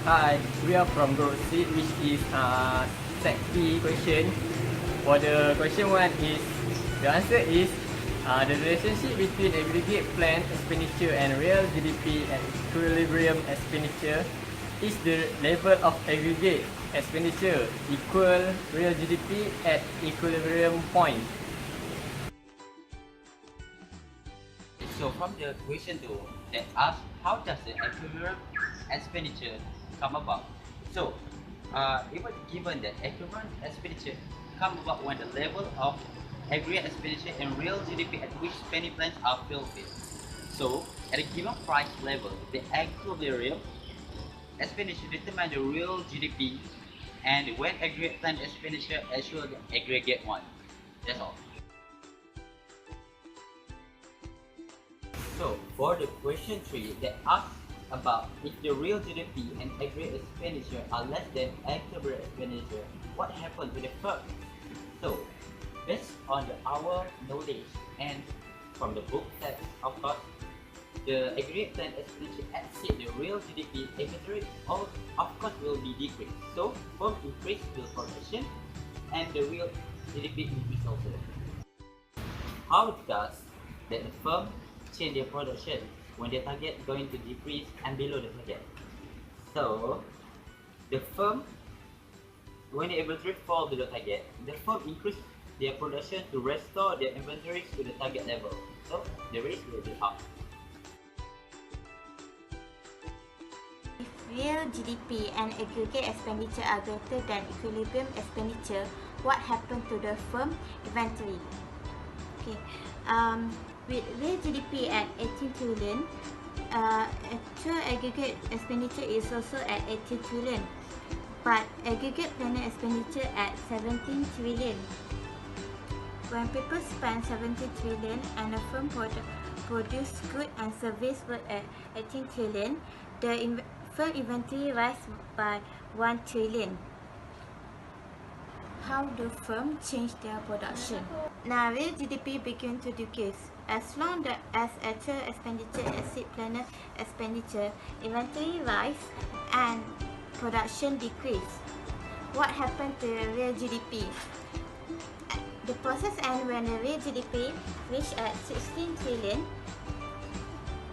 Hi, we are from Group C, which is Sec P question. For the question 1 is, the answer is the relationship between aggregate planned expenditure and real GDP at equilibrium expenditure is the level of aggregate expenditure equal real GDP at equilibrium point. So from the question 2 that asks how does the equilibrium expenditure come about? So it was given that equilibrium expenditure come about when the level of aggregate expenditure and real GDP at which spending plans are fulfilled. So at a given price level, the equilibrium expenditure determines the real GDP, and when aggregate planned expenditure assures the aggregate one. That's all. So for the question 3 that asks about if the real GDP and aggregate expenditure are less than equilibrium expenditure, what happens to the firm? So based on our knowledge and from the book text, of course, the aggregate planned expenditure exceed the real GDP, inventory of course will be decreased. So firm increase the production and the real GDP increase also. How does the firm change their production when their target going to decrease and below the target? So the firm, when the inventory fall below target, the firm increase their production to restore their inventories to the target level. So the risk will be up. If real GDP and aggregate expenditure are greater than equilibrium expenditure, what happens to the firm inventory? Okay, with real GDP at 18 trillion, actual aggregate expenditure is also at 18 trillion, but aggregate planned expenditure at 17 trillion. When people spend 17 trillion and a firm produce goods and service worth at 18 trillion, the firm inventory rise by 1 trillion. How do firms change their production? Now, real GDP begin to decrease. As long as actual expenditure exceeds planned expenditure, inventory rise and production decrease. What happened to real GDP? The process ends when the real GDP reach at 16 trillion.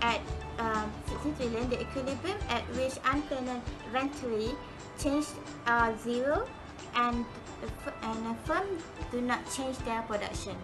At 16 trillion, the equilibrium at which unplanned inventory changed zero, and the firm do not change their production.